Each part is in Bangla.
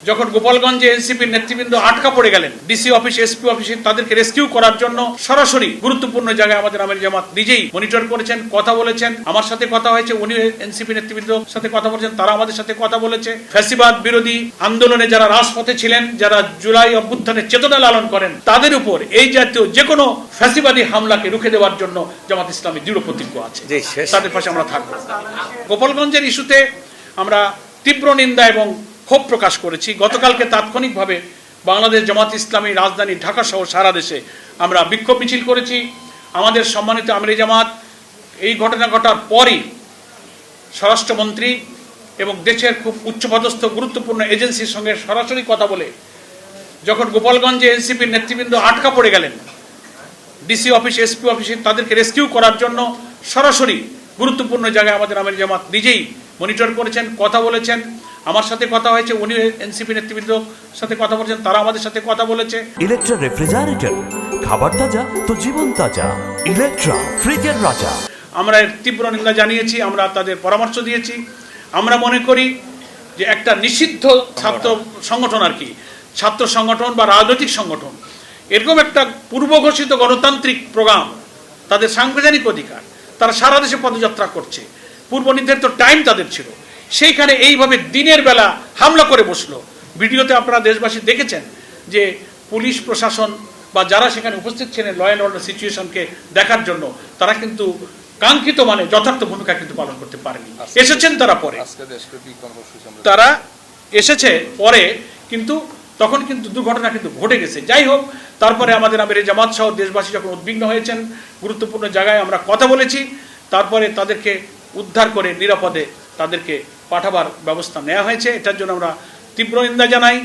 যখন গোপালগঞ্জে এনসিপির নেতৃবৃন্দ আটকা পড়ে গেলেন ডিসি অফিস এসপি অফিসে তাদেরকে রেস্কিউ করার জন্য সরাসরি গুরুত্বপূর্ণ জায়গায় আমাদের আমির জামাত নিজেই মনিটর করেছেন, কথা বলেছেন। আমার সাথে কথা হয়েছে, উনি এনসিপি নেতৃবৃন্দের সাথে কথা বলেছেন, তারা আমাদের সাথে কথা বলেছে। ফ্যাসিবাদ বিরোধী আন্দোলনে যারা রাজপথে ছিলেন, যারা জুলাই অভ্যুত্থানের চেতনা লালন করেন, তাদের উপর এই জাতীয় যে কোনো ফ্যাসিবাদী হামলাকে রুখে দেওয়ার জন্য জামাত ইসলামী দৃঢ় প্রতিজ্ঞ আছে। তাদের পাশে আমরা থাকবো। গোপালগঞ্জের ইস্যুতে আমরা তীব্র নিন্দা এবং ক্ষোভ প্রকাশ করেছি। গতকালকে তাৎক্ষণিকভাবে বাংলাদেশ জামাত ইসলামী রাজধানী ঢাকা সহ সারা দেশে আমরা বিক্ষোভ মিছিল করেছি। আমাদের সম্মানিত আমির জামাত এই ঘটনা ঘটার পরই স্বরাষ্ট্রমন্ত্রী এবং দেশের খুব উচ্চপদস্থ গুরুত্বপূর্ণ এজেন্সির সঙ্গে সরাসরি কথা বলে যখন গোপালগঞ্জে এনসিপির নেতৃবৃন্দ আটকা পড়ে গেলেন ডিসি অফিস এসপি অফিসে তাদেরকে রেস্কিউ করার জন্য সরাসরি গুরুত্বপূর্ণ জায়গায় আমাদের আমির জামাত নিজেই মনিটর করেছেন, কথা বলেছেন। আমার সাথে কথা হয়েছে, উনি এনসিপি নেতৃবৃন্দের সাথে কথা বলেছেন, তারা আমাদের সাথে কথা বলেছে। ইলেকট্রা রেফ্রিজারেটর, খাবার তাজা তো জীবন তাজা। ইলেকট্রা ফ্রিজের রাজা। আমরা এর তীব্র নিন্দা জানিয়েছি, আমরা তাদের পরামর্শ দিয়েছি। আমরা মনে করি যে একটা নিষিদ্ধ ছাত্র সংগঠন, আর কি ছাত্র সংগঠন বা রাজনৈতিক সংগঠন, এরকম একটা পূর্ব ঘোষিত গণতান্ত্রিক প্রোগ্রাম, তাদের সাংবিধানিক অধিকার, তারা সারা দেশে পদযাত্রা করছে, পূর্ব নির্ধারিত টাইম তাদের ছিল, সেইখানে এইভাবে দিনের বেলা হামলা করে বসলো। ভিডিওতে আপনারা দেশবাসী দেখেছেন যে পুলিশ প্রশাসন বা যারা সেখানে উপস্থিত ছিলেন ল অ্যান্ড অর্ডার সিচুয়েশনকে দেখার জন্য, তারা কিন্তু কাঙ্ক্ষিত মানে যথার্থ ভূমিকা কিন্তু পালন করতে পারেনি। এসেছেন তারা পরে, তারা এসেছে পরে, কিন্তু তখন কিন্তু দুর্ঘটনা কিন্তু ঘটে গেছে। যাই হোক, তারপরে আমাদের আমির জামাত সহ দেশবাসী যখন উদ্বিগ্ন হয়েছেন, গুরুত্বপূর্ণ জায়গায় আমরা কথা বলেছি। তারপরে তাদেরকে উদ্ধার করে নিরাপদে তাদেরকে পাঠাবার ব্যবস্থা নেওয়া হয়েছে। এটার জন্য আমরা তীব্র নিন্দা জানাই।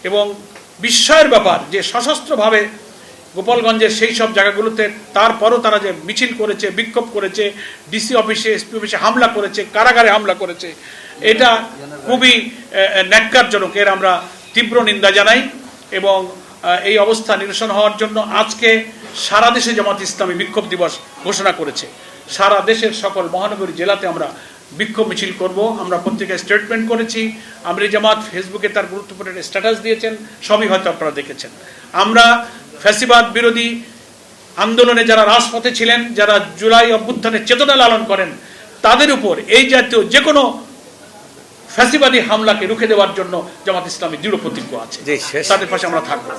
এবং বিস্ময়ের ব্যাপার যে সশস্ত্রভাবে গোপালগঞ্জের সেই সব জায়গাগুলোতে তারপরও তারা যে মিছিল করেছে, বিক্ষোভ করেছে, ডিসি অফিসে এসপি অফিসে হামলা করেছে, কারাগারে হামলা করেছে, এটা খুবই ন্যাক্কারজনক। এর আমরা তীব্র নিন্দা জানাই। এবং এই অবস্থা নিরসন হওয়ার জন্য আজকে সারা দেশে জামাত ইসলামী বিক্ষোভ দিবস ঘোষণা করেছে। সারা দেশের সকল মহানগরী জেলাতে আমরা বিক্ষোভ মিছিল করব। আমরা পত্রিকায় স্টেটমেন্ট করেছি, আমির জামাত ফেসবুকে তার গুরুত্বপূর্ণ স্ট্যাটাস দিয়েছেন, সবই হয়তো আপনারা দেখেছেন। আমরা ফ্যাসিবাদ বিরোধী আন্দোলনে যারা রাজপথে ছিলেন, যারা জুলাই অভ্যুত্থানের চেতনা লালন করেন, তাদের উপর এই জাতীয় যে কোনো ফ্যাসিবাদী হামলাকে রুখে দেওয়ার জন্য জামাত ইসলামী দৃঢ় প্রতিজ্ঞ আছে। তাদের পাশে আমরা থাকবো।